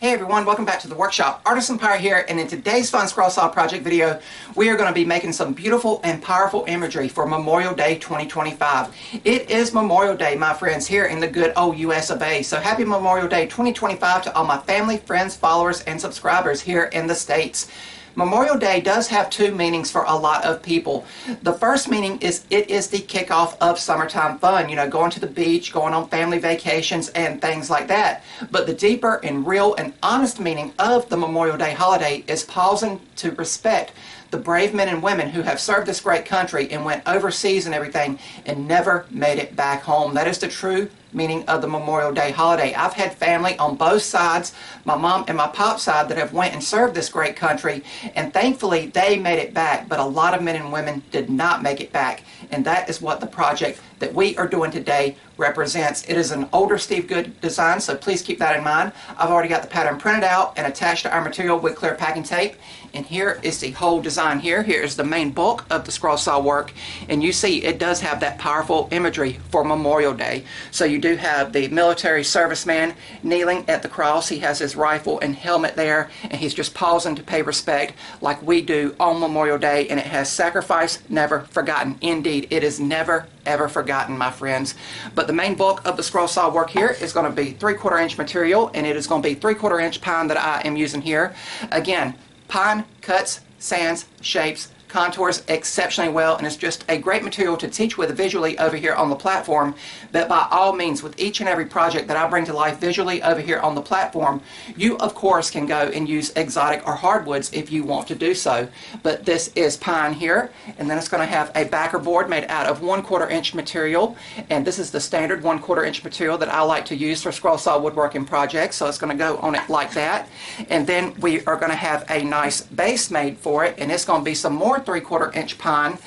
Hey everyone, welcome back to the workshop. Artisan Pirate here, and in today's fun scroll saw project video, we are going to be making some beautiful and powerful imagery for Memorial Day 2025. It is Memorial Day, my friends, here in the good old US of A. So happy Memorial Day 2025 to all my family, friends, followers, and subscribers here in the States. Memorial Day does have two meanings for a lot of people. The first meaning is it is the kickoff of summertime fun, going to the beach, going on family vacations, and things like that. But the deeper and real and honest meaning of the Memorial Day holiday is pausing to respect the brave men and women who have served this great country and went overseas and everything and never made it back home. That is the true meaning of the Memorial Day holiday. I've had family on both sides, my mom and my pop side, that have went and served this great country, and thankfully they made it back, but a lot of men and women did not make it back, and that is what the project that we are doing today represents. It is an older Steve Good design, so please keep that in mind. I've already got the pattern printed out and attached to our material with clear packing tape, and here is the whole design here. Here is the main bulk of the scroll saw work, and you see it does have that powerful imagery for Memorial Day. So you do have the military serviceman kneeling at the cross. He has his rifle and helmet there, and he's just pausing to pay respect like we do on Memorial Day, and it has sacrifice never forgotten. Indeed, it is never ever forgotten, my friends. But the main bulk of the scroll saw work here is going to be 3/4 inch material, and it is going to be 3/4 inch pine that I am using here. Again, pine cuts, sands, shapes, contours exceptionally well, and it's just a great material to teach with visually over here on the platform. But by all means, with each and every project that I bring to life visually over here on the platform, you of course can go and use exotic or hardwoods if you want to do so. But this is pine here, and then it's going to have a backer board made out of 1/4 inch material, and this is the standard 1/4 inch material that I like to use for scroll saw woodworking projects, so it's going to go on it like that. And then we are going to have a nice base made for it, and it's going to be some more 3/4 inch pine,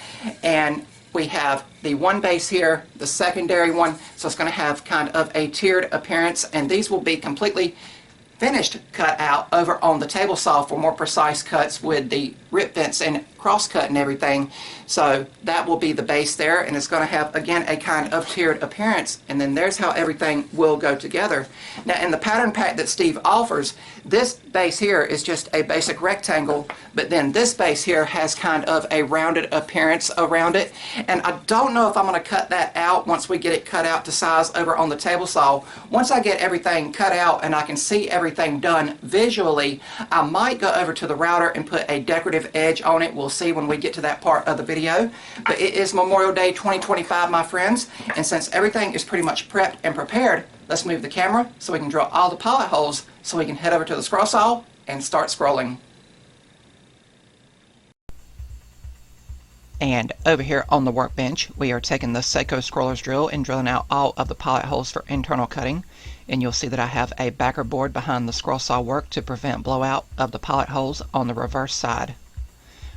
and we have the one base here, the secondary one, so it's going to have kind of a tiered appearance, and these will be completely finished cut out over on the table saw for more precise cuts with the rip fence and cross cut and everything. So that will be the base there, and it's going to have again a kind of tiered appearance, and then there's how everything will go together. Now in the pattern pack that Steve offers, this base here is just a basic rectangle, but then this base here has kind of a rounded appearance around it, and I don't know if I'm going to cut that out once we get it cut out to size over on the table saw. Once I get everything cut out and I can see everything done visually, I might go over to the router and put a decorative edge on it. We'll see when we get to that part of the video. But it is Memorial Day 2025, my friends, and since everything is pretty much prepped and prepared, let's move the camera so we can drill all the pilot holes so we can head over to the scroll saw and start scrolling. And over here on the workbench, we are taking the Seiko scroller's drill and drilling out all of the pilot holes for internal cutting. And you'll see that I have a backer board behind the scroll saw work to prevent blowout of the pilot holes on the reverse side.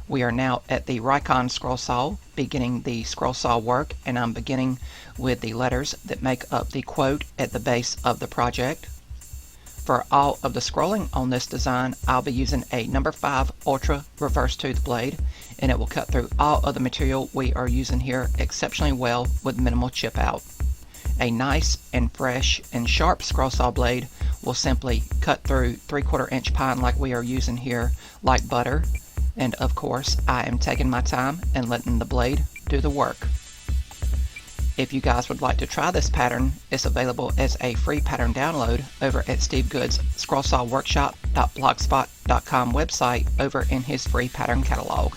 We are now at the Rikon scroll saw, beginning the scroll saw work, and I'm beginning with the letters that make up the quote at the base of the project. For all of the scrolling on this design, I'll be using a number 5 Ultra reverse tooth blade, and it will cut through all of the material we are using here exceptionally well with minimal chip out. A nice and fresh and sharp scroll saw blade will simply cut through 3/4 inch pine like we are using here like butter, and of course I am taking my time and letting the blade do the work. If you guys would like to try this pattern, it's available as a free pattern download over at Steve Good's scrollsawworkshop.blogspot.com website over in his free pattern catalog.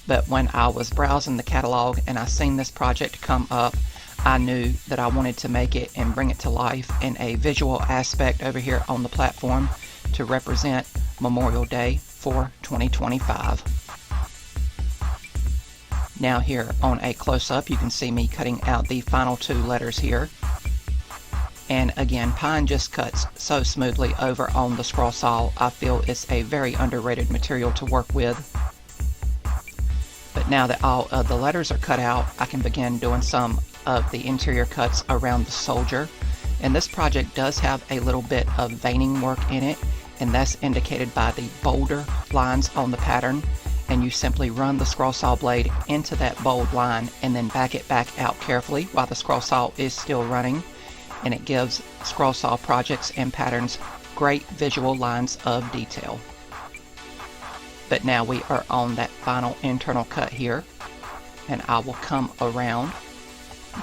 But when I was browsing the catalog and I seen this project come up, I knew that I wanted to make it and bring it to life in a visual aspect over here on the platform to represent Memorial Day for 2025. Now here on a close-up, you can see me cutting out the final 2 letters here. And again, pine just cuts so smoothly over on the scroll saw. I feel it's a very underrated material to work with. But now that all of the letters are cut out, I can begin doing some of the interior cuts around the soldier. And this project does have a little bit of veining work in it, and that's indicated by the bolder lines on the pattern. And you simply run the scroll saw blade into that bold line and then back it back out carefully while the scroll saw is still running, and it gives scroll saw projects and patterns great visual lines of detail. But now we are on that final internal cut here, and I will come around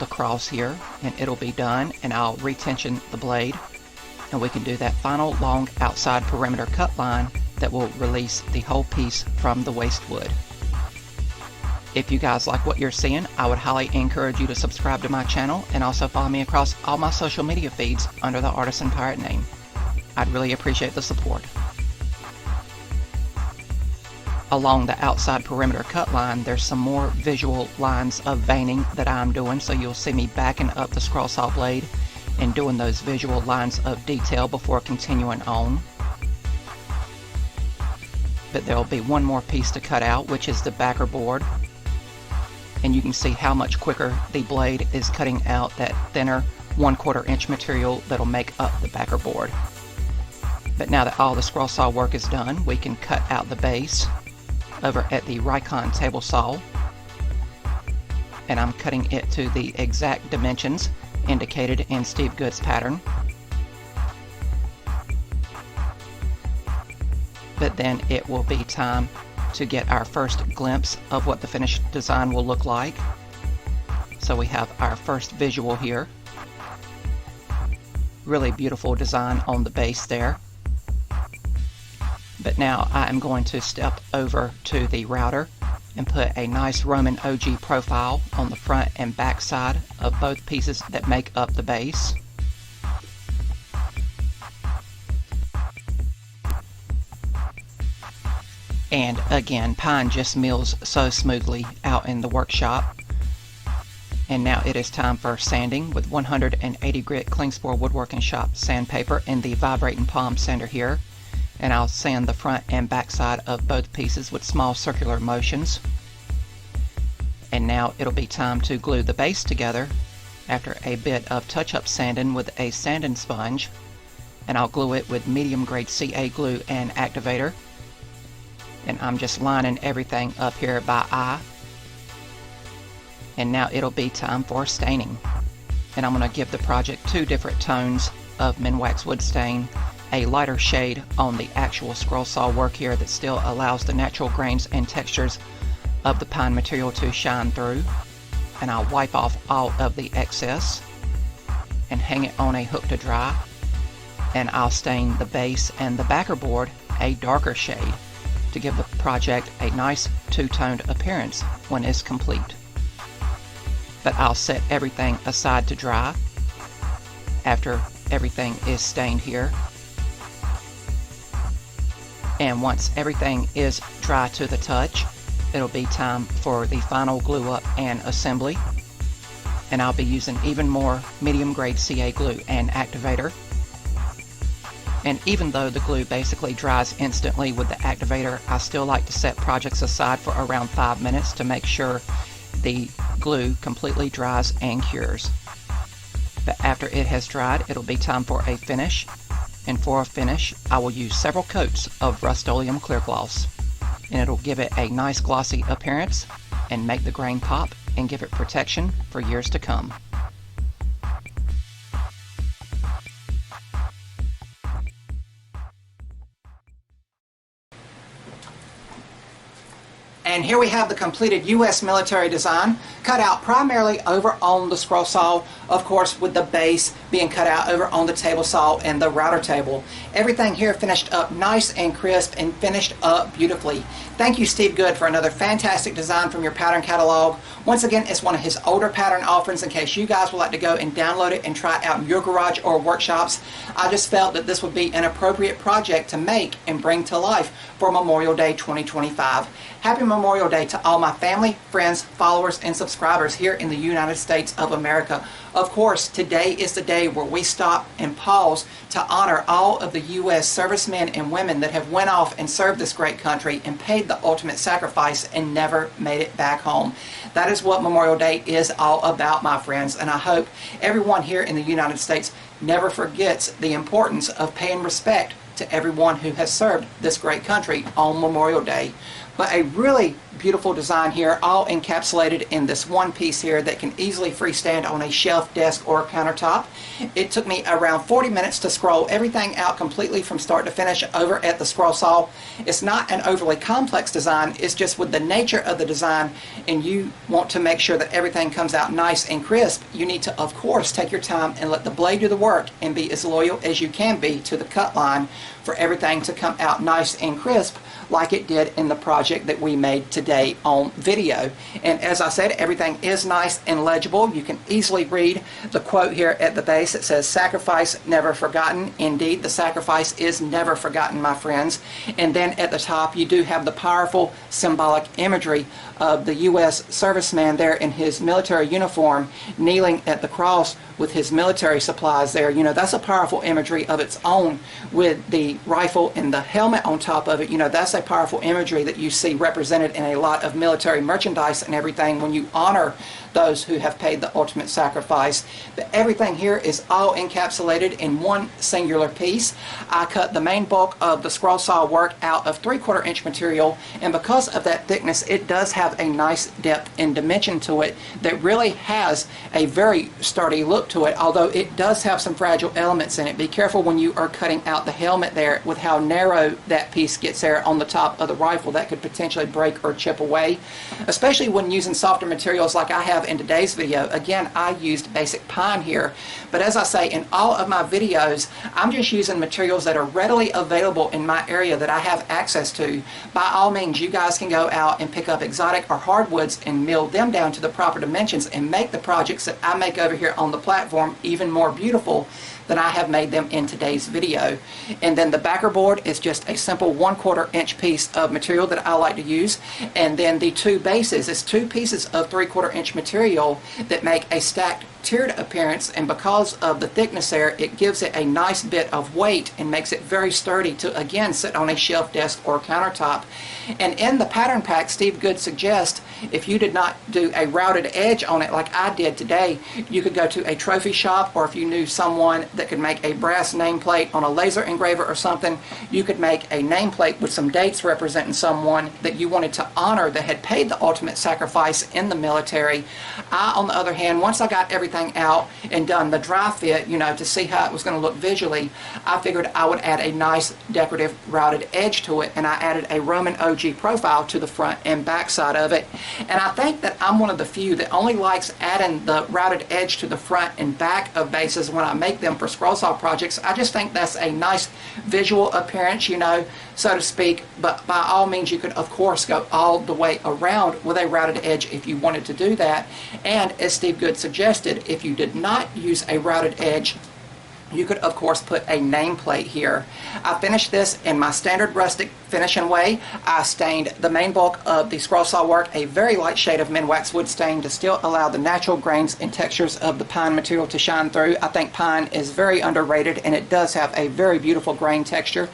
the cross here and it'll be done, and I'll retension the blade, and we can do that final long outside perimeter cut line that will release the whole piece from the waste wood. If you guys like what you're seeing, I would highly encourage you to subscribe to my channel and also follow me across all my social media feeds under the Artisan Pirate name. I'd really appreciate the support. Along the outside perimeter cut line, there's some more visual lines of veining that I'm doing, so you'll see me backing up the scroll saw blade and doing those visual lines of detail before continuing on. But there'll be one more piece to cut out, which is the backer board, and you can see how much quicker the blade is cutting out that thinner 1/4 inch material that'll make up the backer board. But now that all the scroll saw work is done, we can cut out the base over at the Rikon table saw, and I'm cutting it to the exact dimensions indicated in Steve Good's pattern. But then it will be time to get our first glimpse of what the finished design will look like. So we have our first visual here. Really beautiful design on the base there. But now I am going to step over to the router and put a nice Roman OG profile on the front and back side of both pieces that make up the base. And again, pine just mills so smoothly out in the workshop. And now it is time for sanding with 180 grit Klingspor Woodworking Shop sandpaper and the vibrating palm sander here. And I'll sand the front and back side of both pieces with small circular motions. And now it'll be time to glue the base together after a bit of touch-up sanding with a sanding sponge. And I'll glue it with medium grade CA glue and activator. And I'm just lining everything up here by eye. And now it'll be time for staining. And I'm going to give the project 2 different tones of Minwax wood stain. A lighter shade on the actual scroll saw work here that still allows the natural grains and textures of the pine material to shine through. And I'll wipe off all of the excess and hang it on a hook to dry. And I'll stain the base and the backer board a darker shade to give the project a nice 2-toned appearance when it's complete. But I'll set everything aside to dry after everything is stained here. And once everything is dry to the touch, it'll be time for the final glue up and assembly. And I'll be using even more medium grade CA glue and activator. And even though the glue basically dries instantly with the activator, I still like to set projects aside for around 5 minutes to make sure the glue completely dries and cures. But after it has dried, it'll be time for a finish. And for a finish, I will use several coats of Rust-Oleum clear gloss. And it'll give it a nice glossy appearance and make the grain pop and give it protection for years to come. And here we have the completed U.S. military design, cut out primarily over on the scroll saw, of course with the base being cut out over on the table saw and the router table. Everything here finished up nice and crisp and finished up beautifully. Thank you, Steve Good, for another fantastic design from your pattern catalog. Once again, it's one of his older pattern offerings in case you guys would like to go and download it and try it out in your garage or workshops. I just felt that this would be an appropriate project to make and bring to life for Memorial Day 2025. Happy Memorial Day to all my family, friends, followers, and subscribers here in the United States of America. Of course, today is the day where we stop and pause to honor all of the U.S. servicemen and women that have went off and served this great country and paid the ultimate sacrifice and never made it back home. That is what Memorial Day is all about, my friends, and I hope everyone here in the United States never forgets the importance of paying respect to everyone who has served this great country on Memorial Day. But a really beautiful design here, all encapsulated in this one piece here that can easily freestand on a shelf, desk, or countertop. It took me around 40 minutes to scroll everything out completely from start to finish over at the scroll saw. It's not an overly complex design, it's just with the nature of the design, and you want to make sure that everything comes out nice and crisp, you need to, of course, take your time and let the blade do the work and be as loyal as you can be to the cut line for everything to come out nice and crisp like it did in the project that we made today on video. And as I said, everything is nice and legible. You can easily read the quote here at the base. It says, "Sacrifice never forgotten." Indeed, the sacrifice is never forgotten, my friends. And then at the top, you do have the powerful symbolic imagery of the U.S. serviceman there in his military uniform, kneeling at the cross with his military supplies there. You know, that's a powerful imagery of its own, with the rifle and the helmet on top of it. You know, that's a powerful imagery that you see represented in a lot of military merchandise and everything when you honor those who have paid the ultimate sacrifice. But everything here is all encapsulated in one singular piece. I cut the main bulk of the scroll saw work out of 3/4 inch material, and because of that thickness, it does have a nice depth and dimension to it that really has a very sturdy look to it, although it does have some fragile elements in it. Be careful when you are cutting out the helmet there with how narrow that piece gets there on the top of the rifle. That could potentially break or chip away, especially when using softer materials like I have in today's video. Again, I used basic pine here, but as I say, in all of my videos, I'm just using materials that are readily available in my area that I have access to. By all means, you guys can go out and pick up exotic or hardwoods and mill them down to the proper dimensions and make the projects that I make over here on the platform even more beautiful than I have made them in today's video. And then the backer board is just a simple 1/4 inch piece of material that I like to use. And then the two bases is two pieces of 3/4 inch material that make a stacked tiered appearance, and because of the thickness there, it gives it a nice bit of weight and makes it very sturdy to again sit on a shelf, desk, or countertop. And in the pattern pack, Steve Good suggests if you did not do a routed edge on it like I did today, you could go to a trophy shop, or if you knew someone that could make a brass nameplate on a laser engraver or something, you could make a nameplate with some dates representing someone that you wanted to honor that had paid the ultimate sacrifice in the military. I, on the other hand, once I got everything out and done the dry fit, you know, to see how it was going to look visually, I figured I would add a nice decorative routed edge to it, and I added a Roman OG profile to the front and back side of it. And I think that I'm one of the few that only likes adding the routed edge to the front and back of bases when I make them for scroll saw projects. I just think that's a nice visual appearance, you know, so to speak. But by all means, you could of course go all the way around with a routed edge if you wanted to do that. And as Steve Good suggested, if you did not use a routed edge, you could of course put a nameplate here. I finished this in my standard rustic finishing way. I stained the main bulk of the scroll saw work a very light shade of Minwax wood stain to still allow the natural grains and textures of the pine material to shine through. I think pine is very underrated, and it does have a very beautiful grain texture.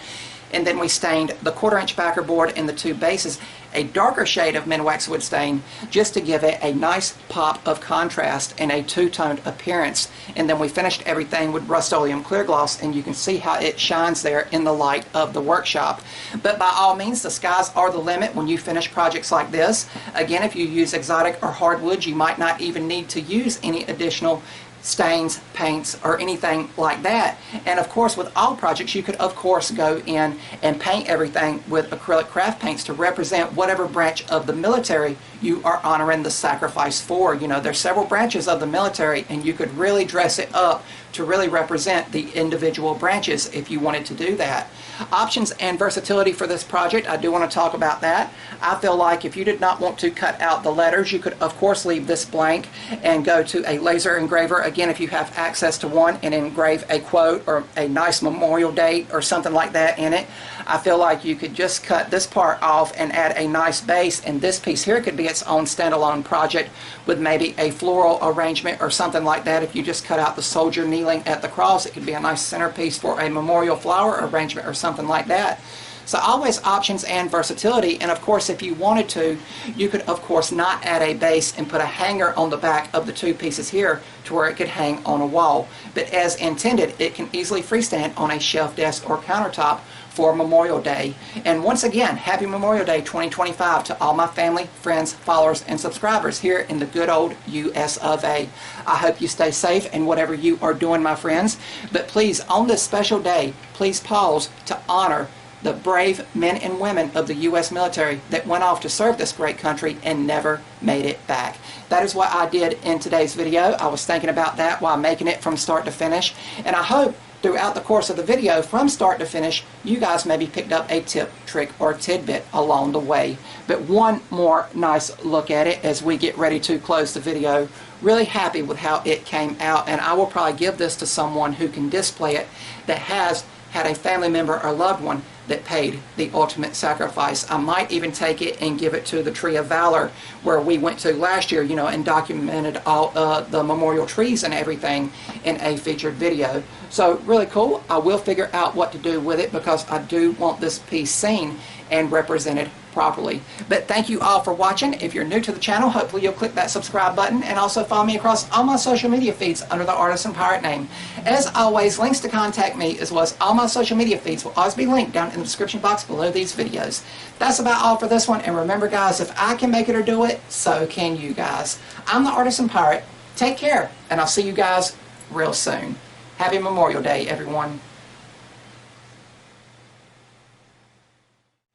And then we stained the 1/4 inch backer board in the two bases a darker shade of Minwax wood stain just to give it a nice pop of contrast and a two-toned appearance. And then we finished everything with Rust-Oleum clear gloss, and you can see how it shines there in the light of the workshop. But by all means, the skies are the limit when you finish projects like this. Again, if you use exotic or hardwood, you might not even need to use any additional stains, paints, or anything like that. And of course, with all projects, you could of course go in and paint everything with acrylic craft paints to represent whatever branch of the military you are honoring the sacrifice for. You know, there's several branches of the military, and you could really dress it up to really represent the individual branches if you wanted to do that. Options and versatility for this project, I do want to talk about that. I feel like if you did not want to cut out the letters, you could of course leave this blank and go to a laser engraver, again if you have access to one, and engrave a quote or a nice memorial date or something like that in it. I feel like you could just cut this part off and add a nice base, and this piece here could be its own standalone project with maybe a floral arrangement or something like that. If you just cut out the soldier kneeling at the cross, it could be a nice centerpiece for a memorial flower arrangement or something like that. So always options and versatility. And of course, if you wanted to, you could of course not add a base and put a hanger on the back of the two pieces here to where it could hang on a wall. But as intended, it can easily freestand on a shelf, desk, or countertop for Memorial Day. And once again, happy Memorial Day 2025 to all my family, friends, followers, and subscribers here in the good old US of A. I hope you stay safe in whatever you are doing, my friends. But please, on this special day, please pause to honor the brave men and women of the U.S. military that went off to serve this great country and never made it back. That is what I did in today's video. I was thinking about that while making it from start to finish, and I hope throughout the course of the video, from start to finish, you guys maybe picked up a tip, trick, or tidbit along the way. But one more nice look at it as we get ready to close the video. Really happy with how it came out, and I will probably give this to someone who can display it that has had a family member or loved one that paid the ultimate sacrifice. I might even take it and give it to the Tree of Valor where we went to last year, and documented all the memorial trees and everything in a featured video. So really cool. I will figure out what to do with it because I do want this piece seen and represented properly. But thank you all for watching. If you're new to the channel, hopefully you'll click that subscribe button and also follow me across all my social media feeds under the Artisan Pirate name. As always, links to contact me as well as all my social media feeds will always be linked down in the description box below these videos. That's about all for this one, and remember guys, if I can make it or do it, so can you guys. I'm the Artisan Pirate. Take care, and I'll see you guys real soon. Happy Memorial Day, everyone.